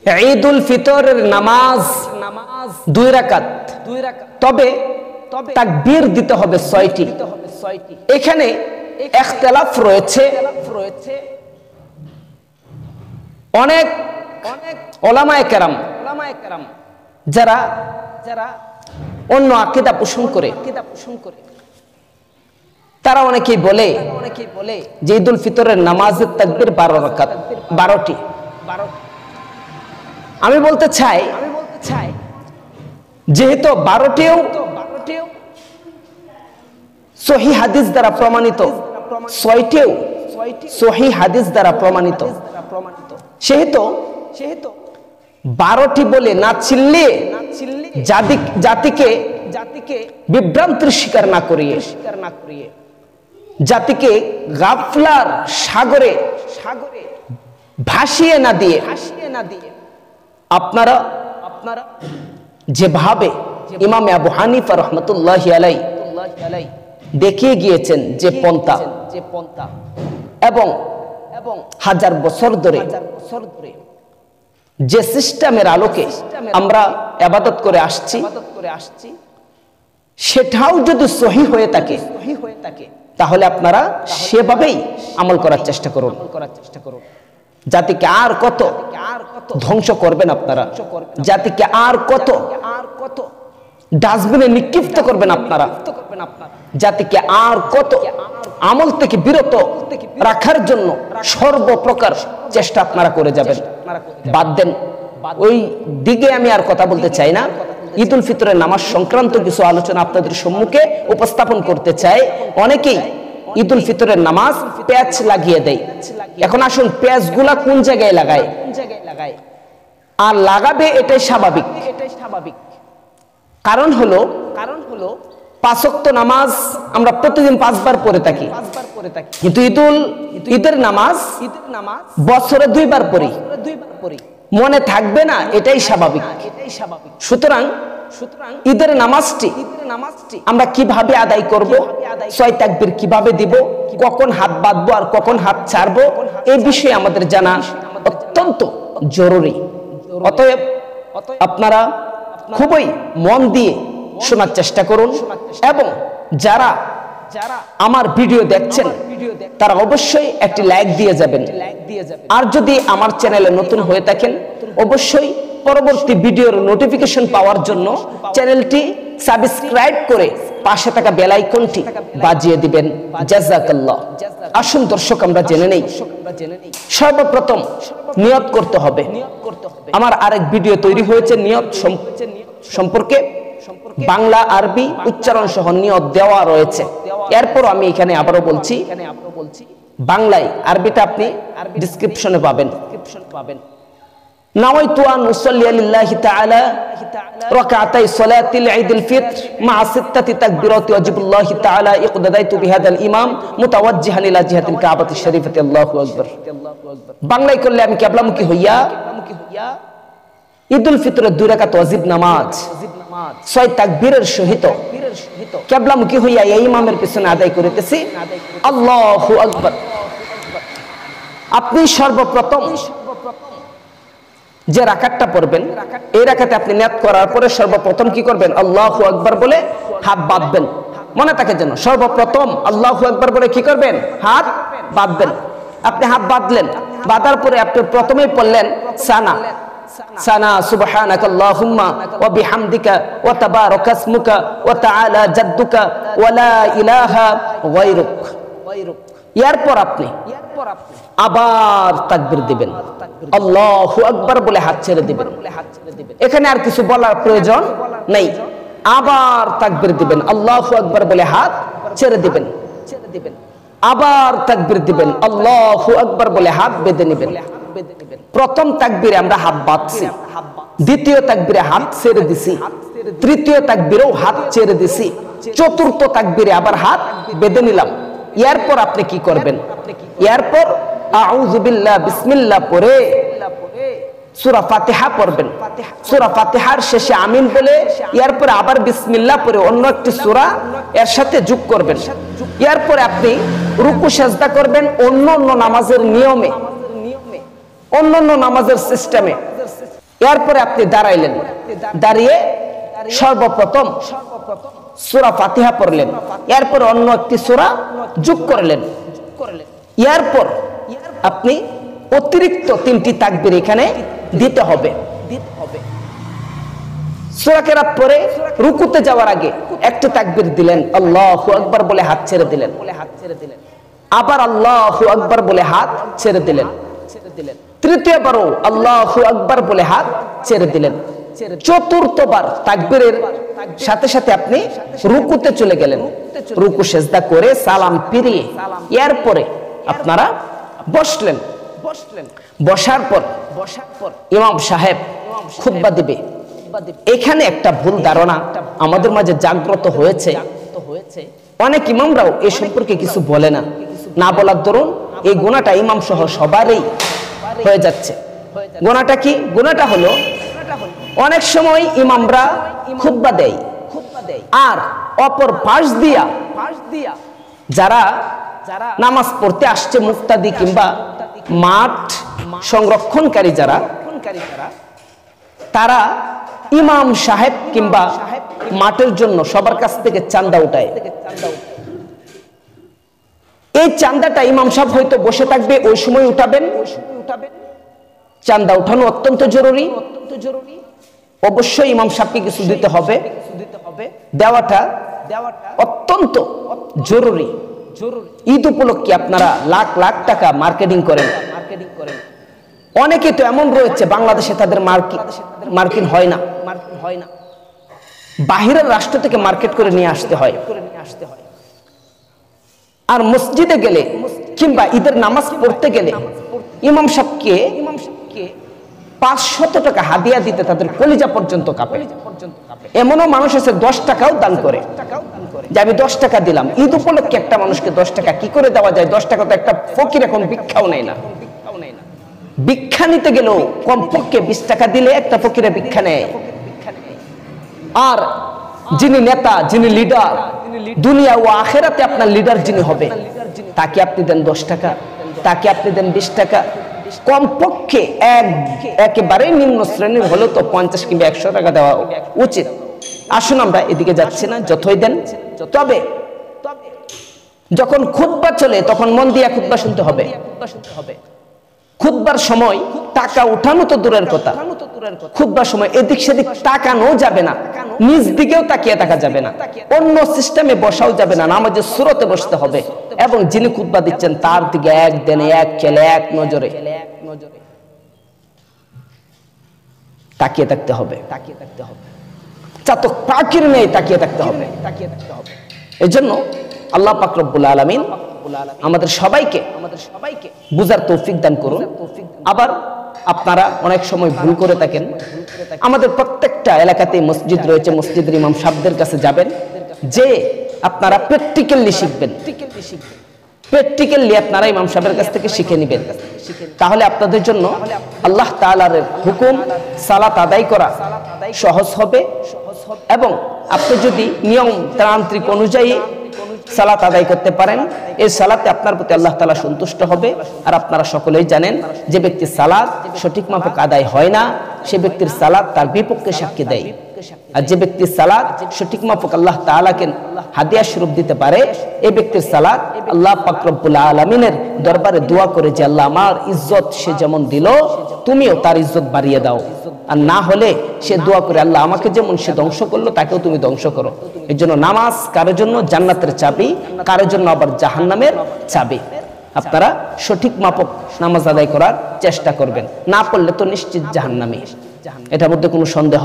ঈদুল ফিতরের নামাজ 2 রাকাত, তবে তাকবীর দিতে হবে 6টি। এখানে ইখতিলাফ রয়েছে। অনেক উলামায়ে কেরাম যারা অন্য আকীদা পোষণ করে তারা অনেকেই বলে যে ঈদুল ফিতরের নামাজের তাকবীর 12 রাকাত, 12টি। আমি বলতে চাই যেহেতু 12টিও সহিহ হাদিস দ্বারা প্রমাণিত, 6টিও সহিহ হাদিস দ্বারা প্রমাণিত, সেহেতু 12টি বলে না চিল্লে জাতিকে বিভ্রান্তির শিকার না করিয়ে, জাতিকে গাফলার সাগরে ভাসিয়ে না দিয়ে আপনারা যেভাবে ইমাম আবু হানিফা রাহমাতুল্লাহি আলাইহি দেখিয়ে গিয়েছেন যে পন্থা এবং হাজার বছর ধরে যে সিস্টেমের আলোকে আমরা ইবাদত করে আসছি, সেটাও যদি সহিহ হয়ে থাকে তাহলে আপনারা সেভাবেই আমল করার চেষ্টা করুন। জাতিকে আর কত ধ্বংস করবেন আপনারা, জাতিকে আর কত ডাস্টবিনে নিক্ষিপ্ত করবেন আপনারা, জাতিকে আর কত আমল থেকে বিরত রাখার জন্য সর্বপ্রকার চেষ্টা আপনারা করে যাবেন। বাদ দেন, ওই দিকে আমি আর কথা বলতে চাই না। ঈদুল ফিতরের নামাজ সংক্রান্ত কিছু আলোচনা আপনাদের সম্মুখে উপস্থাপন করতে চাই। অনেকেই ঈদুল ফিতরের নামাজ প্যাচ লাগিয়ে দেয়। এখন আসুন, প্যাচগুলা কোন জায়গায় লাগায় আর লাগাবে এটাই স্বাভাবিক। কারণ হলো 5 ওয়াক্ত নামাজ আমরা প্রতিদিন 5 বার পড়ে থাকি, কিন্তু ঈদের নামাজ বছরে 2 বার পড়ি। মনে থাকবে না, এটাই স্বাভাবিক। সুতরাং ঈদের নামাজটি আমরা কিভাবে আদায় করব, 6 তাকবীর কিভাবে দিব, কখন হাত বাঁধবো আর কখন হাত ছাড়বো, এই বিষয়ে আমাদের জানা অত্যন্ত জরুরি। অতএব আপনারা খুবই মন দিয়ে শোনার চেষ্টা করুন এবং যারা আমার ভিডিও দেখছেন তারা অবশ্যই একটি লাইক দিয়ে যাবেন। আর যদি আমার চ্যানেলে নতুন হয়ে থাকেন অবশ্যই পরবর্তী ভিডিওর নোটিফিকেশন পাওয়ার জন্য চ্যানেলটি সাবস্ক্রাইব করে পাশে থাকা বেল আইকনটি বাজিয়ে দিবেন। জাযাকাল্লাহ। আসুন দর্শক, আমরা জেনে নেই। সর্বপ্রথম নিয়ত করতে হবে। আমার আরেক ভিডিও তৈরি হয়েছে নিয়ত সম্পর্কে, বাংলা আরবি উচ্চারণ সহ নিয়ত দেওয়া রয়েছে। এরপর আমি এখানে আবারও বলছি, বাংলায় আরবিটা আপনি ডেসক্রিপশনে পাবেন। নাওয়াইতু আন উসাল্লি লিল্লাহি তাআলা রাকাতাই সালাতিল ঈদুল ফিতর মা 6 তাকবীরাতি ওয়াজিবুল্লাহি তাআলা ইকতাদাইতু বিহাদাল ইমাম মুতাওয়াজ্জিহান ইলা জিহাতিল কাবাতিশ শরীফাতি। আল্লাহু আকবার। বাংলায় করলে আমি কিবলামুখী হইয়া ঈদুল ফিতরের 2 রাকাত ওয়াজিব নামাজ 6 তাকবীরের সহিত কিবলামুখী হইয়া এই ইমামের পিছনে আদায় করিতেছি। আল্লাহু আকবার। আপনি সর্বপ্রথম যে রাকাতটা পড়বেন, এই রাকাতে আপনি নিয়ত করার পরে সর্বপ্রথম কি করবেন? আল্লাহু আকবার বলে হাত বাঁধবেন। মনে থাকে যেন সর্বপ্রথম আল্লাহু আকবার বলে কি করবেন? হাত বাঁধবেন। আপনি হাত বাঁধলেন, বাঁধার পরে আপনি প্রথমেই পড়লেন সানা সুবহানাকাল্লাহুম্মা ওয়া বিহামদিকা ওয়া তাবারাকা ইসমুকা ওয়া তাআলা জাদ্দুকা ওয়া লা ইলাহা গায়রুক। এরপর আপনি আবার তাকবীর দিবেন, আল্লাহু আকবার বলে হাত ছেড়ে দিবেন। এখানে আর কিছু বলার প্রয়োজন নেই। আবার তাকবীর দিবেন, আল্লাহু আকবার বলে হাত ছেড়ে দিবেন। আবার তাকবীর দিবেন, আল্লাহু আকবার বলে হাত বেঁধে নেবেন। প্রথম তাকবীরে আমরা হাত বাঁধছি, দ্বিতীয় তাকবীরে হাত ছেড়ে দিছি, তৃতীয় তাকবীরেও হাত ছেড়ে দিছি, চতুর্থ তাকবীরে আবার হাত বেঁধে নিলাম। এরপর আপনি কি করবেন? এরপর আউযু বিল্লাহ বিসমিল্লাহ পড়ে সূরা ফাতিহা পড়বেন। সূরা ফাতিহার শেষে আমিন বলে এরপর আবার বিসমিল্লাহ পড়ে অন্য একটি সূরা এর সাথে যোগ করবেন। এরপর আপনি রুকু সিজদা করবেন অন্য নামাজের নিয়মে, অন্য নামাজের সিস্টেমে। এরপরে আপনি দাঁড়াইলেন, দাঁড়িয়ে সর্বপ্রথম সূরা ফাতিহা পড়লেন, এরপর অন্য একটি সূরা যোগ করলেন, এরপর আপনি অতিরিক্ত 3টি তাকবীর এখানে দিতে হবে। সূরা কেরাত পরে রুকুতে যাওয়ার আগে একটি তাকবীর দিলেন, আল্লাহু আকবার বলে হাত ছেড়ে দিলেন, আবার আল্লাহু আকবার বলে হাত ছেড়ে দিলেন, তৃতীয়বারও আল্লাহু আকবার বলে হাত ছেড়ে দিলেন, চতুর্থবার তাকবীরের সাথে সাথে আপনি রুকুতে চলে গেলেন, রুকু সেজদা করে সালাম ফিরিয়ে এরপরে আপনারা বসলেন। বসার পর ইমাম সাহেব খুতবা দিবে। এখানে একটা ভুল ধারণা আমাদের মাঝে জাগ্রত হয়েছে, অনেক ইমামরাও এই সম্পর্কে কিছু বলে না, না বলার দরুন এই গুনাহটা ইমাম সহ সবারই হয়ে যাচ্ছে। গুনাহটা কি? গুনাহটা হলো অনেক সময় ইমামরা খুতবা দেয় আর অপর পাশ দিয়া যারা নামাজ পড়তে আসছে মুক্তাদি কিংবা মাঠ সংরক্ষণকারী যারা, তারা ইমাম সাহেব কিংবা মাঠের জন্য সবার কাছ থেকে চাঁদা উঠায়। এই চাঁদাটা ইমাম সাহেব হয়তো বসে থাকবে, ওই সময় উঠাবেন। চাঁদা উঠানো অত্যন্ত জরুরি, অবশ্যই ইমাম সাহেবকে কিছু দিতে হবে, দেওয়াটা অত্যন্ত জরুরি। ঈদ উপলক্ষে আপনারা লাখ লাখ টাকা মার্কেটিং করেন। অনেকে তো এমন রয়েছে বাংলাদেশে তাদের মার্কিন হয় না, বাহিরের রাষ্ট্র থেকে মার্কেট করে নিয়ে আসতে হয়। আর মসজিদে গেলে কিংবা ঈদের নামাজ পড়তে গেলে ইমাম সাহেবকে 500 টাকা হাদিয়া দিতে তাদের কলিজা পর্যন্ত কাঁপে। এমনও মানুষ আছে 10 টাকাও দান করে, যে আমি 10 টাকা দিলাম। ঈদ উপলক্ষে একটা মানুষকে 10 টাকা কি করে দেওয়া যায়? 10 টাকা তো একটা ফকির এখন ভিক্ষাও নেয় না। ভিক্ষা নিতে গেলেও কমপক্ষে 20 টাকা দিলে একটা ফকিরে ভিক্ষা নেয়। আর যিনি নেতা, যিনি লিডার, দুনিয়া ও আখেরাতে আপনার লিডার যিনি হবে, তাকে আপনি দেন 10 টাকা, তাকে আপনি দেন 20 টাকা। কমপক্ষে একেবারে নিম্ন শ্রেণীর হলেও তো 50 কিংবা 100 টাকা দেওয়া উচিত। আসুন আমরা এদিকে যাচ্ছি না, যতই দেন। তবে যখন খুতবা চলে তখন মন দিয়ে খুতবা শুনতে হবে। খুতবার সময় টাকা উঠানো তো দূরের কথা, খুতবার সময় এদিক সেদিক তাকানো যাবে না, নিজ দিকেও তাকিয়ে থাকা যাবে না, অন্য সিস্টেমে বসাও যাবে না, নামাজের সুরতে বসতে হবে এবং যিনি খুতবা দিচ্ছেন তার দিকে এক দেনে এক খেলে এক নজরে তাকিয়ে থাকতে হবে। চাতক পাখির নেই তাকিয়ে থাকতে হবে। এজন্য আল্লাহ পাক রব্বুল আলামিন আমাদের সবাইকে বুঝার তৌফিক দান করুন। আবার আপনারা অনেক সময় ভুল করে থাকেন। আমাদের প্রত্যেকটা এলাকাতে মসজিদ রয়েছে, মসজিদের ইমাম সাহেবদের কাছে যাবেন, যে আপনারা প্র্যাকটিক্যালি শিখবেন। প্র্যাকটিক্যালি আপনারা ইমাম সাহেবের কাছ থেকে শিখে নেবেন। তাহলে আপনাদের জন্য আল্লাহ তাআলার হুকুম সালাত আদায় করা সহজ হবে এবং আপনি যদি নিয়ম তান্ত্রিক অনুযায়ী সালাত আদায় করতে পারেন, এই সালাতে আপনার প্রতি আল্লাহ তাআলা সন্তুষ্ট হবে। আর আপনারা সকলেই জানেন যে ব্যক্তির সালাত সঠিক মাফক আদায় হয় না, সে ব্যক্তির সালাত তার বিপক্ষে সাক্ষী দেয়। আর যে ব্যক্তির সালাত সঠিক মাফক আল্লাহ তাআলাকে হাদিয়া স্বরূপ দিতে পারে, এই ব্যক্তির সালাত আল্লাহ পাক রব্বুল আলামিনের দরবারে দোয়া করে যে আল্লাহ আমার ইজ্জত সে যেমন দিল তুমিও তার ইজ্জত বাড়িয়ে দাও। আর না হলে সে দোয়া করে আল্লাহ আমাকে যেমন সে ধ্বংস করলো তাকেও তুমি ধ্বংস করো। এর জন্য নামাজ কারোর জন্য জান্নাতের চাবি, কারোর জন্য আবার জাহান্নামের চাবি। আপনারা সঠিক মাপক নামাজ আদায় করার চেষ্টা করবেন, না পড়লে তো নিশ্চিত জাহান্নামী, এটার মধ্যে কোনো সন্দেহ